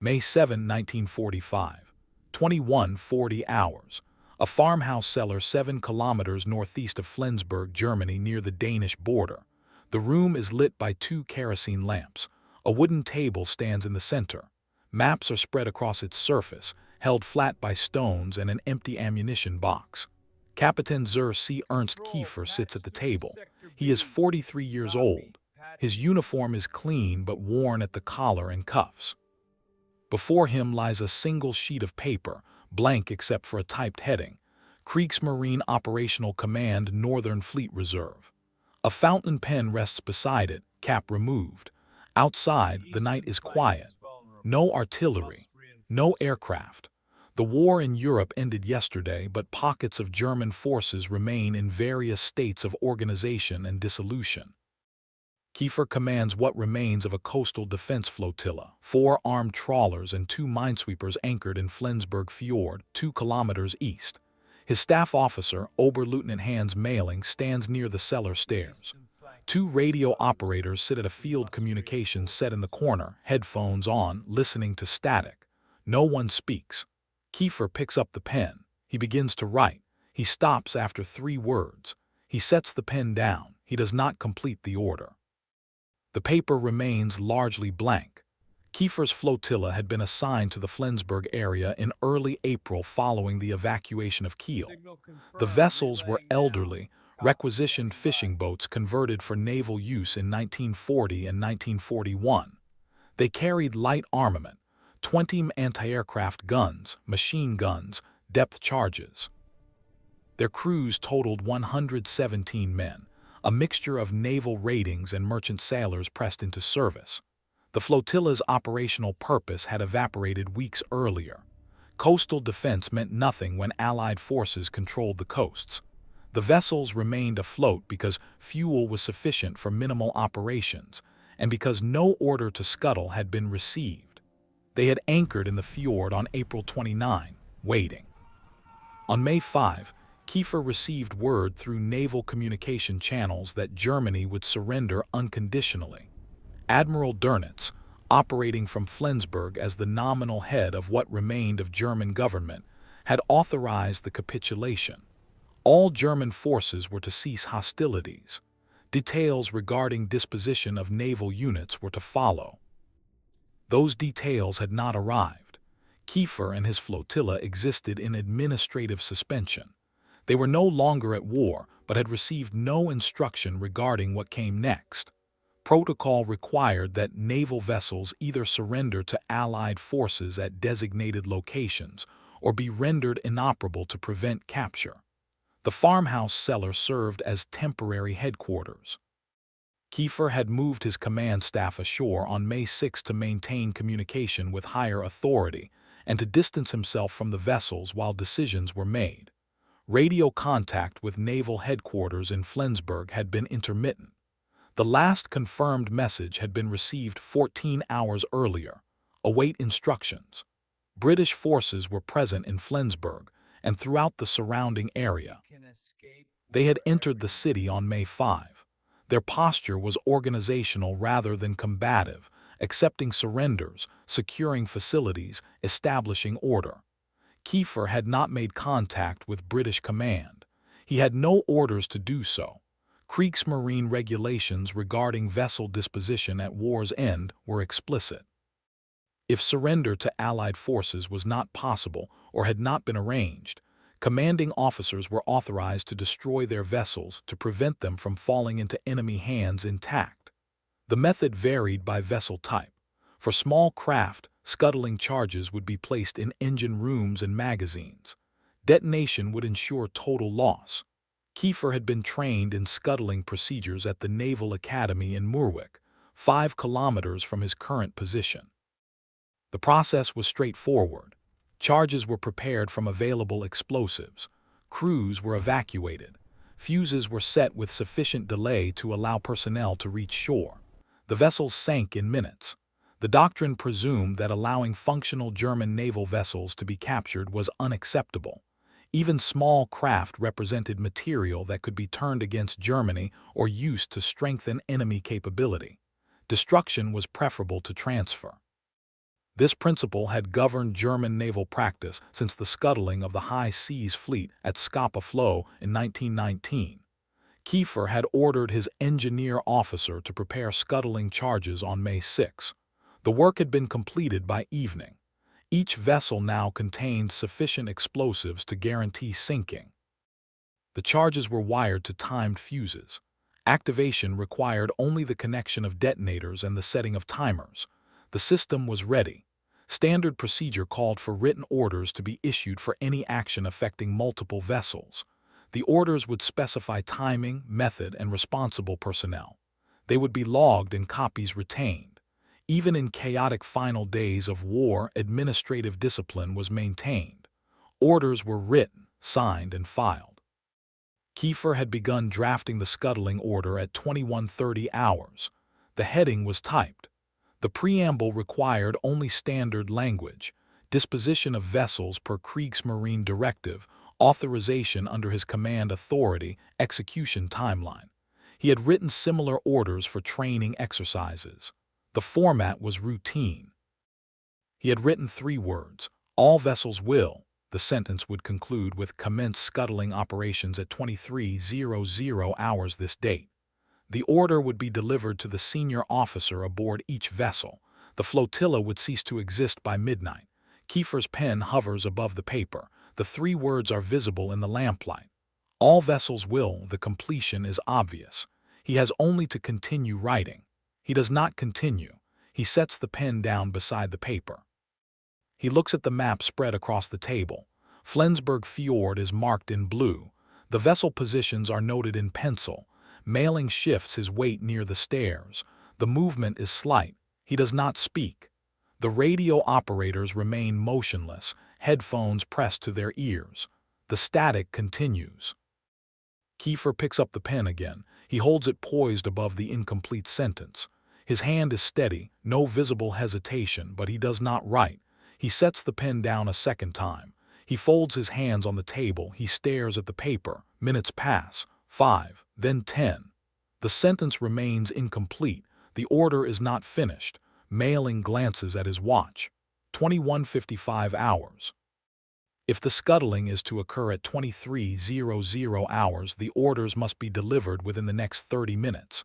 May 7, 1945, 21:40 hours. A farmhouse cellar 7 kilometers northeast of Flensburg, Germany, near the Danish border. The room is lit by 2 kerosene lamps. A wooden table stands in the center. Maps are spread across its surface, held flat by stones and an empty ammunition box. Kapitän See Ernst Kiefer sits at the table. He is 43 years old. His uniform is clean but worn at the collar and cuffs. Before him lies a single sheet of paper, blank except for a typed heading: Kriegsmarine Operational Command, Northern Fleet Reserve. A fountain pen rests beside it, cap removed. Outside, the night is quiet. No artillery, no aircraft. The war in Europe ended yesterday, but pockets of German forces remain in various states of organization and dissolution. Kiefer commands what remains of a coastal defense flotilla, 4 armed trawlers and 2 minesweepers anchored in Flensburg Fjord, 2 kilometers east. His staff officer, Oberleutnant Hans Mailing, stands near the cellar stairs. 2 radio operators sit at a field communications set in the corner, headphones on, listening to static. No one speaks. Kiefer picks up the pen. He begins to write. He stops after 3 words. He sets the pen down. He does not complete the order. The paper remains largely blank. Kiefer's flotilla had been assigned to the Flensburg area in early April following the evacuation of Kiel. The vessels were elderly, requisitioned fishing boats converted for naval use in 1940 and 1941. They carried light armament, 20 anti-aircraft guns, machine guns, depth charges. Their crews totaled 117 men, a mixture of naval ratings and merchant sailors pressed into service. The flotilla's operational purpose had evaporated weeks earlier. Coastal defense meant nothing when Allied forces controlled the coasts. The vessels remained afloat because fuel was sufficient for minimal operations, and because no order to scuttle had been received. They had anchored in the fjord on April 29, waiting. On May 5, Kiefer received word through naval communication channels that Germany would surrender unconditionally. Admiral Dönitz, operating from Flensburg as the nominal head of what remained of German government, had authorized the capitulation. All German forces were to cease hostilities. Details regarding disposition of naval units were to follow. Those details had not arrived. Kiefer and his flotilla existed in administrative suspension. They were no longer at war, but had received no instruction regarding what came next. Protocol required that naval vessels either surrender to Allied forces at designated locations or be rendered inoperable to prevent capture. The farmhouse cellar served as temporary headquarters. Kiefer had moved his command staff ashore on May 6 to maintain communication with higher authority and to distance himself from the vessels while decisions were made. Radio contact with naval headquarters in Flensburg had been intermittent. The last confirmed message had been received 14 hours earlier. Await instructions. British forces were present in Flensburg and throughout the surrounding area. They had entered the city on May 5. Their posture was organizational rather than combative, accepting surrenders, securing facilities, establishing order. Kiefer had not made contact with British command. He had no orders to do so. Kriegsmarine regulations regarding vessel disposition at war's end were explicit. If surrender to Allied forces was not possible or had not been arranged, commanding officers were authorized to destroy their vessels to prevent them from falling into enemy hands intact. The method varied by vessel type. For small craft, scuttling charges would be placed in engine rooms and magazines. Detonation would ensure total loss. Kiefer had been trained in scuttling procedures at the Naval Academy in Murwick, 5 kilometers from his current position. The process was straightforward. Charges were prepared from available explosives. Crews were evacuated. Fuses were set with sufficient delay to allow personnel to reach shore. The vessels sank in minutes. The doctrine presumed that allowing functional German naval vessels to be captured was unacceptable. Even small craft represented material that could be turned against Germany or used to strengthen enemy capability. Destruction was preferable to transfer. This principle had governed German naval practice since the scuttling of the High Seas Fleet at Scapa Flow in 1919. Kiefer had ordered his engineer officer to prepare scuttling charges on May 6. The work had been completed by evening. Each vessel now contained sufficient explosives to guarantee sinking. The charges were wired to timed fuses. Activation required only the connection of detonators and the setting of timers. The system was ready. Standard procedure called for written orders to be issued for any action affecting multiple vessels. The orders would specify timing, method, and responsible personnel. They would be logged and copies retained. Even in chaotic final days of war, administrative discipline was maintained. Orders were written, signed, and filed. Kiefer had begun drafting the scuttling order at 21:30 hours. The heading was typed. The preamble required only standard language, disposition of vessels per Kriegsmarine directive, authorization under his command authority, execution timeline. He had written similar orders for training exercises. The format was routine. He had written 3 words, "All vessels will." The sentence would conclude with "Commence scuttling operations at 23:00 hours this date." The order would be delivered to the senior officer aboard each vessel. The flotilla would cease to exist by midnight. Kiefer's pen hovers above the paper. The 3 words are visible in the lamplight. All vessels will, the completion is obvious. He has only to continue writing. He does not continue. He sets the pen down beside the paper. He looks at the map spread across the table. Flensburg Fjord is marked in blue. The vessel positions are noted in pencil. Mailing shifts his weight near the stairs. The movement is slight. He does not speak. The radio operators remain motionless, headphones pressed to their ears. The static continues. Kiefer picks up the pen again. He holds it poised above the incomplete sentence. His hand is steady, no visible hesitation, but he does not write. He sets the pen down a second time. He folds his hands on the table. He stares at the paper. Minutes pass. 5, then 10. The sentence remains incomplete. The order is not finished. Mailing glances at his watch. 21:55 hours. If the scuttling is to occur at 23:00 hours, the orders must be delivered within the next 30 minutes.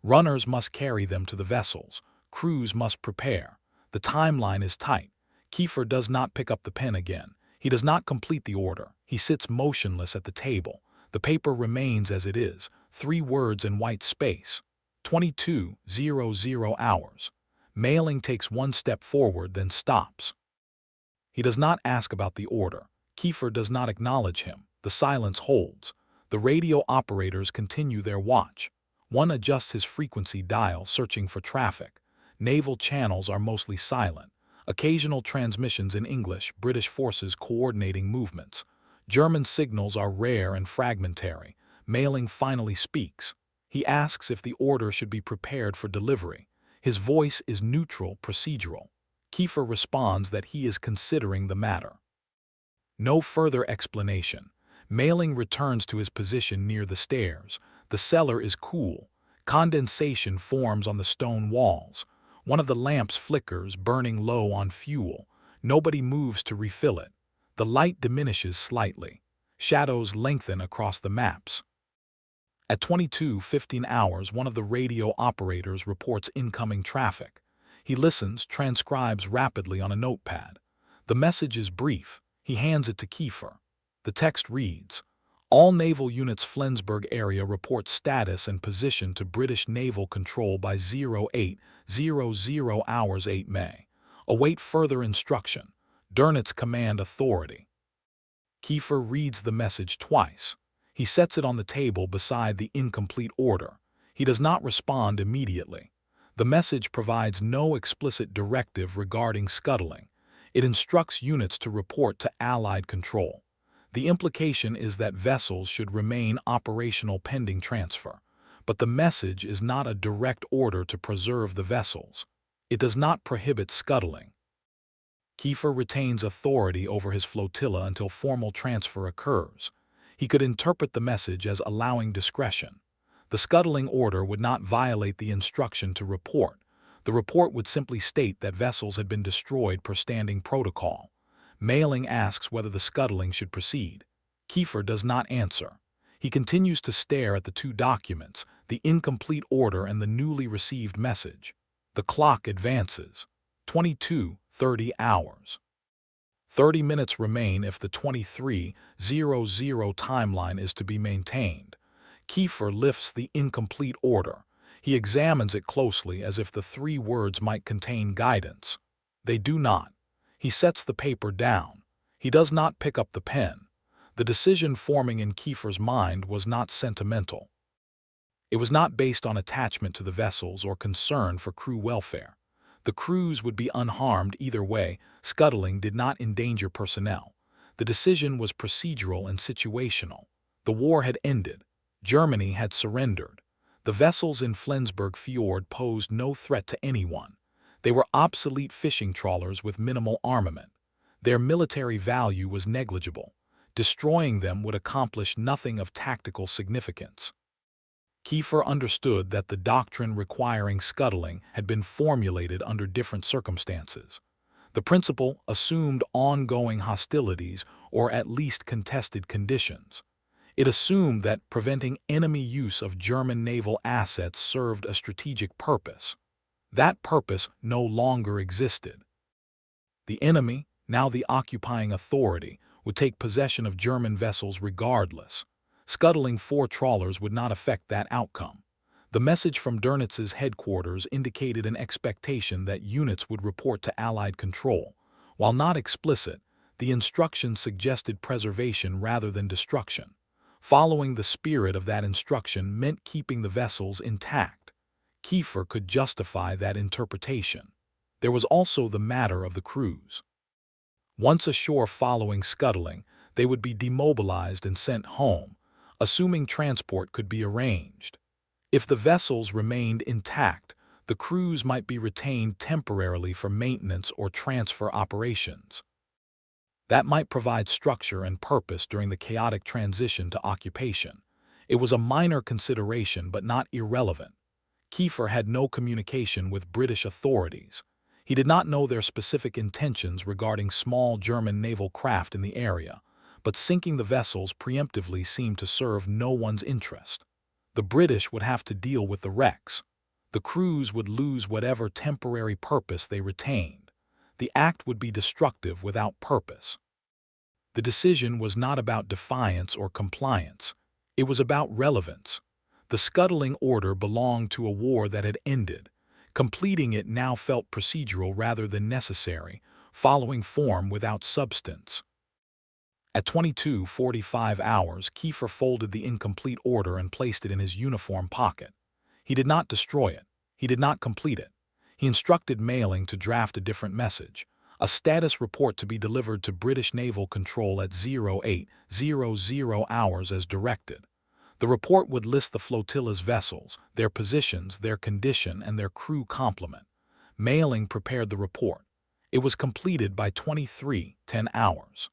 Runners must carry them to the vessels. Crews must prepare. The timeline is tight. Kiefer does not pick up the pen again. He does not complete the order. He sits motionless at the table. The paper remains as it is, 3 words in white space. 22:00 hours. Mailing takes 1 step forward, then stops. He does not ask about the order. Kiefer does not acknowledge him. The silence holds. The radio operators continue their watch. One adjusts his frequency dial, searching for traffic. Naval channels are mostly silent. Occasional transmissions in English, British forces coordinating movements. German signals are rare and fragmentary. Mailing finally speaks. He asks if the order should be prepared for delivery. His voice is neutral, procedural. Kiefer responds that he is considering the matter. No further explanation. Mailing returns to his position near the stairs. The cellar is cool. Condensation forms on the stone walls. One of the lamps flickers, burning low on fuel. Nobody moves to refill it. The light diminishes slightly. Shadows lengthen across the maps. At 22:15 hours, one of the radio operators reports incoming traffic. He listens, transcribes rapidly on a notepad. The message is brief. He hands it to Kiefer. The text reads, "All naval units Flensburg area report status and position to British naval control by 08:00 hours 8 May. Await further instruction. Dönitz command authority." Kiefer reads the message twice. He sets it on the table beside the incomplete order. He does not respond immediately. The message provides no explicit directive regarding scuttling. It instructs units to report to Allied control. The implication is that vessels should remain operational pending transfer. But the message is not a direct order to preserve the vessels. It does not prohibit scuttling. Kiefer retains authority over his flotilla until formal transfer occurs. He could interpret the message as allowing discretion. The scuttling order would not violate the instruction to report. The report would simply state that vessels had been destroyed per standing protocol. Mailing asks whether the scuttling should proceed. Kiefer does not answer. He continues to stare at the two documents, the incomplete order and the newly received message. The clock advances. 22:30 hours. 30 minutes remain if the 23:00 timeline is to be maintained. Kiefer lifts the incomplete order. He examines it closely as if the 3 words might contain guidance. They do not. He sets the paper down. He does not pick up the pen. The decision forming in Kiefer's mind was not sentimental. It was not based on attachment to the vessels or concern for crew welfare. The crews would be unharmed either way. Scuttling did not endanger personnel. The decision was procedural and situational. The war had ended. Germany had surrendered. The vessels in Flensburg Fjord posed no threat to anyone. They were obsolete fishing trawlers with minimal armament. Their military value was negligible. Destroying them would accomplish nothing of tactical significance. Kiefer understood that the doctrine requiring scuttling had been formulated under different circumstances. The principle assumed ongoing hostilities or at least contested conditions. It assumed that preventing enemy use of German naval assets served a strategic purpose. That purpose no longer existed. The enemy, now the occupying authority, would take possession of German vessels regardless. Scuttling 4 trawlers would not affect that outcome. The message from Dönitz's headquarters indicated an expectation that units would report to Allied control. While not explicit, the instruction suggested preservation rather than destruction. Following the spirit of that instruction meant keeping the vessels intact. Kiefer could justify that interpretation. There was also the matter of the crews. Once ashore following scuttling, they would be demobilized and sent home, assuming transport could be arranged. If the vessels remained intact, the crews might be retained temporarily for maintenance or transfer operations. That might provide structure and purpose during the chaotic transition to occupation. It was a minor consideration but not irrelevant. Kiefer had no communication with British authorities. He did not know their specific intentions regarding small German naval craft in the area, but sinking the vessels preemptively seemed to serve no one's interest. The British would have to deal with the wrecks. The crews would lose whatever temporary purpose they retained. The act would be destructive without purpose. The decision was not about defiance or compliance. It was about relevance. The scuttling order belonged to a war that had ended. Completing it now felt procedural rather than necessary, following form without substance. At 22:45 hours, Kiefer folded the incomplete order and placed it in his uniform pocket. He did not destroy it. He did not complete it. He instructed mailing to draft a different message, a status report to be delivered to British Naval Control at 08:00 hours as directed. The report would list the flotilla's vessels, their positions, their condition, and their crew complement. Mailing prepared the report. It was completed by 23:10 hours.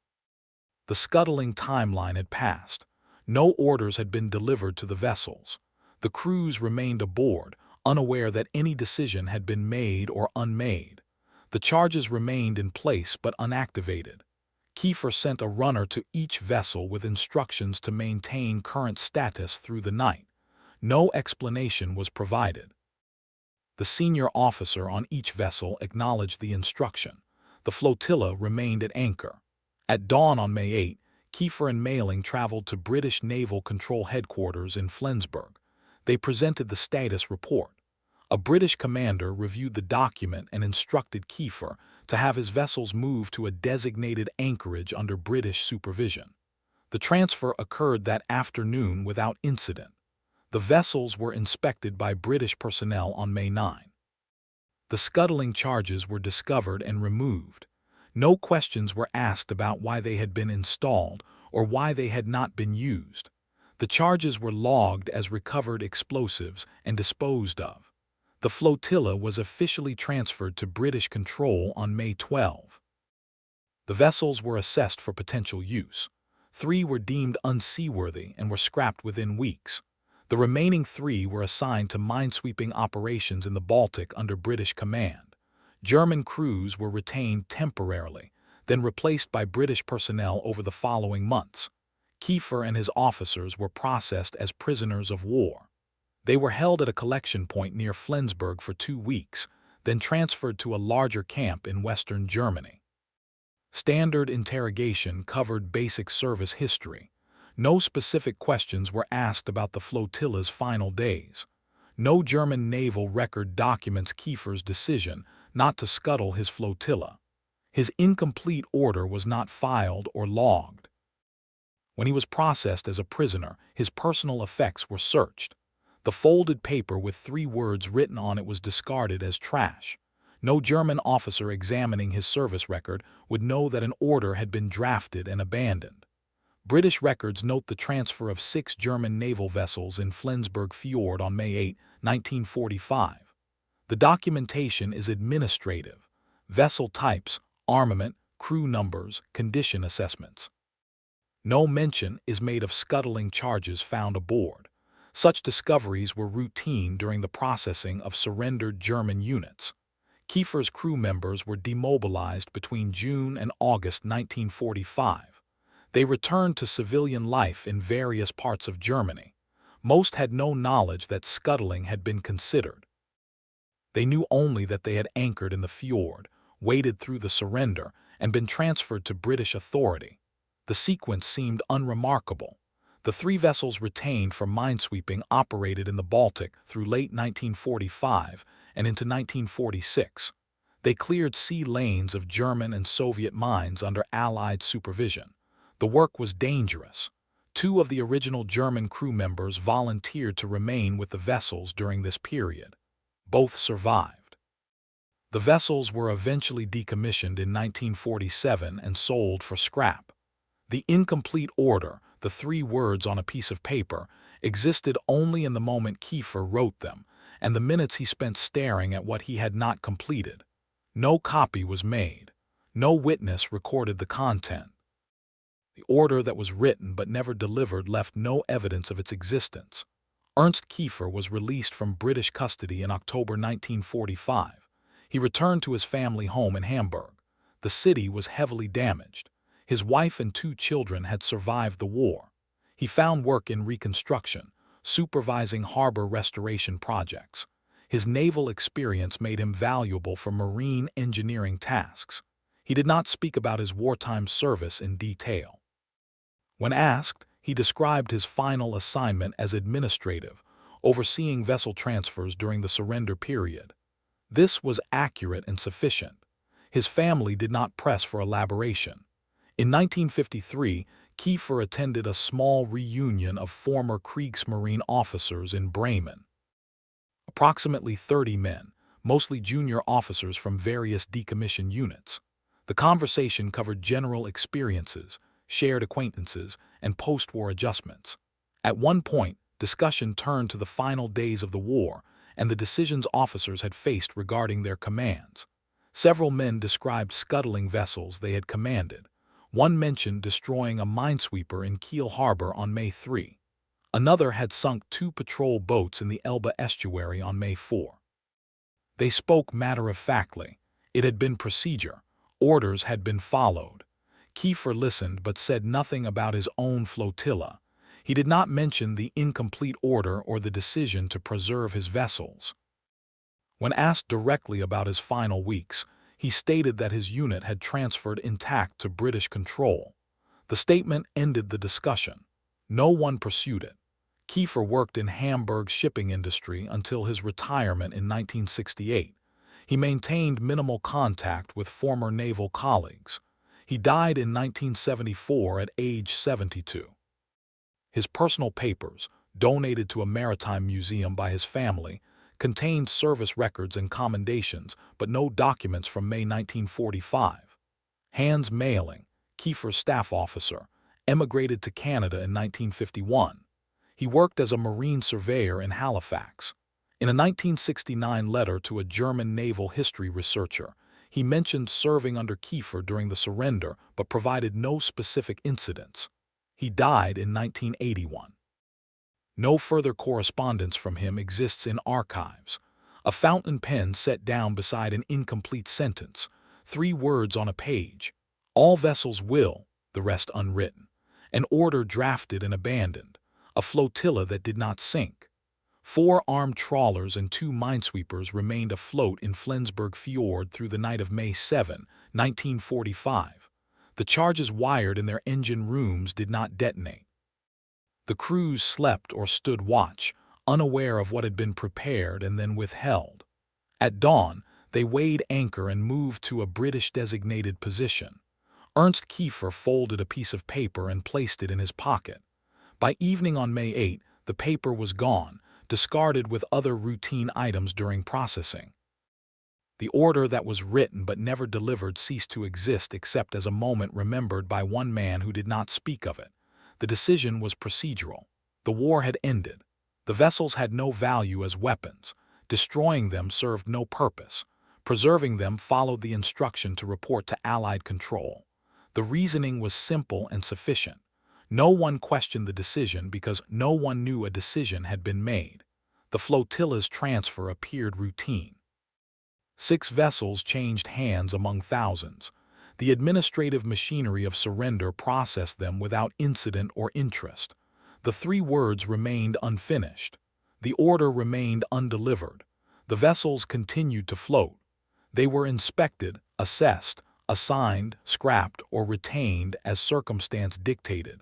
The scuttling timeline had passed. No orders had been delivered to the vessels. The crews remained aboard, unaware that any decision had been made or unmade. The charges remained in place but unactivated. Kiefer sent a runner to each vessel with instructions to maintain current status through the night. No explanation was provided. The senior officer on each vessel acknowledged the instruction. The flotilla remained at anchor. At dawn on May 8, Kiefer and Mailing traveled to British Naval Control Headquarters in Flensburg. They presented the status report. A British commander reviewed the document and instructed Kiefer to have his vessels moved to a designated anchorage under British supervision. The transfer occurred that afternoon without incident. The vessels were inspected by British personnel on May 9. The scuttling charges were discovered and removed. No questions were asked about why they had been installed or why they had not been used. The charges were logged as recovered explosives and disposed of. The flotilla was officially transferred to British control on May 12. The vessels were assessed for potential use. 3 were deemed unseaworthy and were scrapped within weeks. The remaining 3 were assigned to minesweeping operations in the Baltic under British command. German crews were retained temporarily, then replaced by British personnel over the following months. Kiefer and his officers were processed as prisoners of war. They were held at a collection point near Flensburg for 2 weeks, then transferred to a larger camp in western Germany. Standard interrogation covered basic service history. No specific questions were asked about the flotilla's final days. No German naval record documents Kiefer's decision not to scuttle his flotilla. His incomplete order was not filed or logged. When he was processed as a prisoner, his personal effects were searched. The folded paper with 3 words written on it was discarded as trash. No German officer examining his service record would know that an order had been drafted and abandoned. British records note the transfer of 6 German naval vessels in Flensburg Fjord on May 8, 1945. The documentation is administrative. Vessel types, armament, crew numbers, condition assessments. No mention is made of scuttling charges found aboard. Such discoveries were routine during the processing of surrendered German units. Kiefer's crew members were demobilized between June and August 1945. They returned to civilian life in various parts of Germany. Most had no knowledge that scuttling had been considered. They knew only that they had anchored in the fjord, waded through the surrender, and been transferred to British authority. The sequence seemed unremarkable. The 3 vessels retained for minesweeping operated in the Baltic through late 1945 and into 1946. They cleared sea lanes of German and Soviet mines under Allied supervision. The work was dangerous. 2 of the original German crew members volunteered to remain with the vessels during this period. Both survived. The vessels were eventually decommissioned in 1947 and sold for scrap. The incomplete order, the 3 words on a piece of paper, existed only in the moment Kiefer wrote them and the minutes he spent staring at what he had not completed. No copy was made. No witness recorded the content. The order that was written but never delivered left no evidence of its existence. Ernst Kiefer was released from British custody in October 1945. He returned to his family home in Hamburg. The city was heavily damaged. His wife and 2 children had survived the war. He found work in reconstruction, supervising harbor restoration projects. His naval experience made him valuable for marine engineering tasks. He did not speak about his wartime service in detail. When asked, he described his final assignment as administrative, overseeing vessel transfers during the surrender period. This was accurate and sufficient. His family did not press for elaboration. In 1953, Kiefer attended a small reunion of former Kriegsmarine officers in Bremen. Approximately 30 men, mostly junior officers from various decommissioned units. The conversation covered general experiences, shared acquaintances, and post-war adjustments. At one point, discussion turned to the final days of the war and the decisions officers had faced regarding their commands. Several men described scuttling vessels they had commanded. One mentioned destroying a minesweeper in Kiel Harbor on May 3. Another had sunk 2 patrol boats in the Elbe estuary on May 4. They spoke matter-of-factly. It had been procedure. Orders had been followed. Kiefer listened but said nothing about his own flotilla. He did not mention the incomplete order or the decision to preserve his vessels. When asked directly about his final weeks, he stated that his unit had transferred intact to British control. The statement ended the discussion. No one pursued it. Kiefer worked in Hamburg's shipping industry until his retirement in 1968. He maintained minimal contact with former naval colleagues. He died in 1974 at age 72. His personal papers, donated to a maritime museum by his family, contained service records and commendations, but no documents from May 1945. Hans Mailing, Kiefer's staff officer, emigrated to Canada in 1951. He worked as a marine surveyor in Halifax. In a 1969 letter to a German naval history researcher, he mentioned serving under Kiefer during the surrender but provided no specific incidents. He died in 1981. No further correspondence from him exists in archives. A fountain pen set down beside an incomplete sentence, 3 words on a page. All vessels will, the rest unwritten. An order drafted and abandoned. A flotilla that did not sink. 4 armed trawlers and 2 minesweepers remained afloat in Flensburg Fjord through the night of May 7, 1945. The charges wired in their engine rooms did not detonate. The crews slept or stood watch, unaware of what had been prepared and then withheld. At dawn, they weighed anchor and moved to a British-designated position. Ernst Kiefer folded a piece of paper and placed it in his pocket. By evening on May 8, the paper was gone, discarded with other routine items during processing. The order that was written but never delivered ceased to exist except as a moment remembered by one man who did not speak of it. The decision was procedural. The war had ended. The vessels had no value as weapons. Destroying them served no purpose. Preserving them followed the instruction to report to Allied control. The reasoning was simple and sufficient. No one questioned the decision because no one knew a decision had been made. The flotilla's transfer appeared routine. 6 vessels changed hands among thousands. The administrative machinery of surrender processed them without incident or interest. The 3 words remained unfinished. The order remained undelivered. The vessels continued to float. They were inspected, assessed, assigned, scrapped, or retained as circumstance dictated.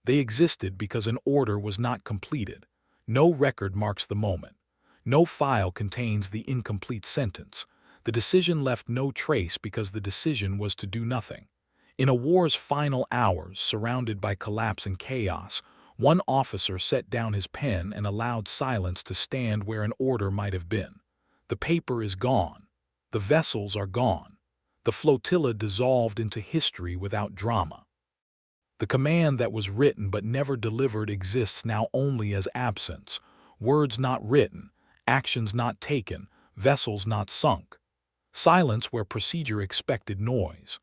They existed because an order was not completed. No record marks the moment. No file contains the incomplete sentence. The decision left no trace because the decision was to do nothing. In a war's final hours, surrounded by collapse and chaos, one officer set down his pen and allowed silence to stand where an order might have been. The paper is gone. The vessels are gone. The flotilla dissolved into history without drama. The command that was written but never delivered exists now only as absence, words not written, actions not taken, vessels not sunk. Silence where procedure expected noise.